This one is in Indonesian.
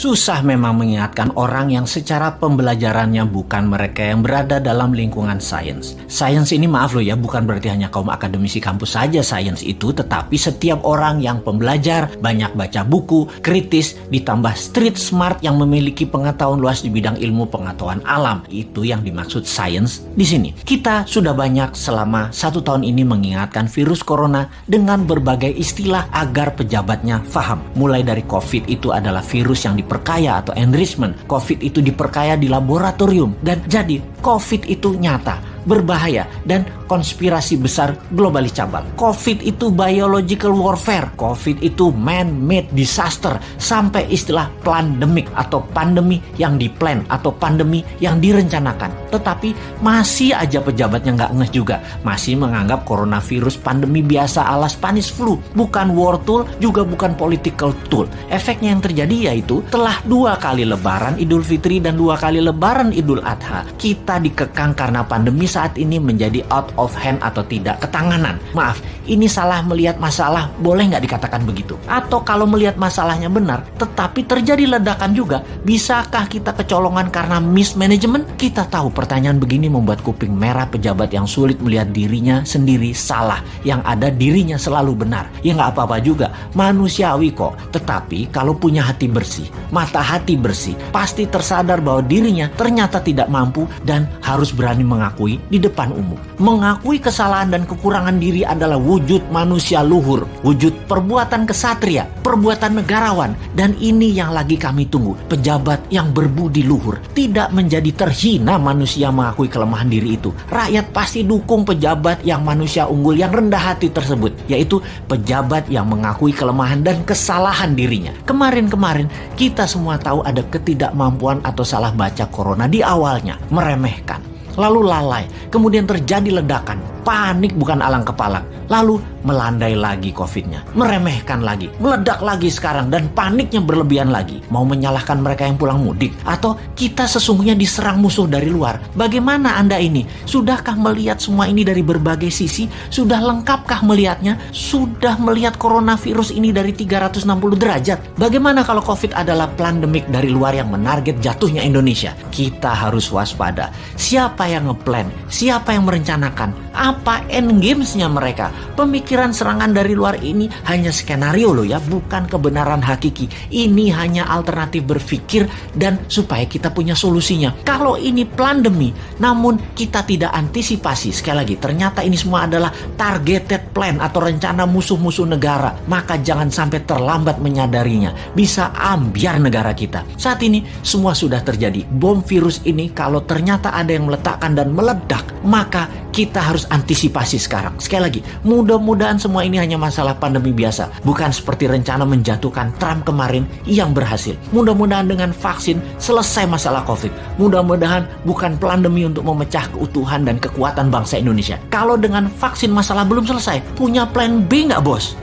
Susah memang mengingatkan orang yang secara pembelajarannya bukan mereka yang berada dalam lingkungan sains. Sains ini maaf loh ya, bukan berarti hanya kaum akademisi kampus saja sains itu, tetapi setiap orang yang pembelajar, banyak baca buku, kritis, ditambah street smart yang memiliki pengetahuan luas di bidang ilmu pengetahuan alam. Itu yang dimaksud sains di sini. Kita sudah banyak selama 1 tahun ini mengingatkan virus corona dengan berbagai istilah agar pejabatnya paham. Mulai dari COVID itu adalah virus yang diperkaya atau enrichment. COVID itu diperkaya di laboratorium. Dan jadi COVID itu nyata, berbahaya, dan konspirasi besar globalis cabal. COVID itu biological warfare. COVID itu man-made disaster. Sampai istilah pandemic atau pandemi yang diplan atau pandemi yang direncanakan. Tetapi masih aja pejabatnya nggak ngeh juga. Masih menganggap coronavirus pandemi biasa ala Spanish flu. Bukan war tool, juga bukan political tool. Efeknya yang terjadi yaitu telah 2 kali lebaran Idul Fitri dan 2 kali lebaran Idul Adha, kita dikekang karena pandemi saat ini menjadi out of hand atau tidak ketanganan. Maaf, ini salah melihat masalah, boleh nggak dikatakan begitu? Atau kalau melihat masalahnya benar, tetapi terjadi ledakan juga, bisakah kita kecolongan karena mismanagement? Kita tahu pertanyaan begini membuat kuping merah pejabat yang sulit melihat dirinya sendiri salah, yang ada dirinya selalu benar. Ya nggak apa-apa juga, manusiawi kok. Tetapi kalau punya hati bersih, mata hati bersih, pasti tersadar bahwa dirinya ternyata tidak mampu dan harus berani mengakui di depan umum. Mengakui kesalahan dan kekurangan diri adalah wujud manusia luhur, wujud perbuatan kesatria, perbuatan negarawan. Dan ini yang lagi kami tunggu, pejabat yang berbudi luhur, tidak menjadi terhina manusia mengakui kelemahan diri itu. Rakyat pasti dukung pejabat yang manusia unggul, yang rendah hati tersebut, yaitu pejabat yang mengakui kelemahan dan kesalahan dirinya. Kemarin-kemarin kita semua tahu ada ketidakmampuan atau salah baca corona di awalnya, meremehkan, lalu lalai, kemudian terjadi ledakan, panik bukan alang kepala, lalu melandai lagi COVID-nya, meremehkan lagi, meledak lagi sekarang, dan paniknya berlebihan lagi. Mau menyalahkan mereka yang pulang mudik, atau kita sesungguhnya diserang musuh dari luar? Bagaimana Anda ini? Sudahkah melihat semua ini dari berbagai sisi? Sudah lengkapkah melihatnya? Sudah melihat coronavirus ini dari 360 derajat? Bagaimana kalau COVID adalah pandemik dari luar yang menarget jatuhnya Indonesia? Kita harus waspada. Siapa yang ngeplan? Siapa yang merencanakan? Apa endgamesnya mereka? Pemikiran serangan dari luar ini hanya skenario loh ya, bukan kebenaran hakiki. Ini hanya alternatif berpikir dan supaya kita punya solusinya. Kalau ini pandemi, namun kita tidak antisipasi, sekali lagi, ternyata ini semua adalah targeted plan atau rencana musuh-musuh negara, maka jangan sampai terlambat menyadarinya. Bisa ambiar negara kita. Saat ini semua sudah terjadi. Bom virus ini kalau ternyata ada yang meletakkan dan meledak, maka kita harus antisipasi sekarang. Sekali lagi, mudah-mudahan semua ini hanya masalah pandemi biasa, bukan seperti rencana menjatuhkan Trump kemarin yang berhasil. Mudah-mudahan dengan vaksin selesai masalah COVID. Mudah-mudahan bukan pandemi untuk memecah keutuhan dan kekuatan bangsa Indonesia. Kalau dengan vaksin masalah belum selesai, punya plan B nggak bos?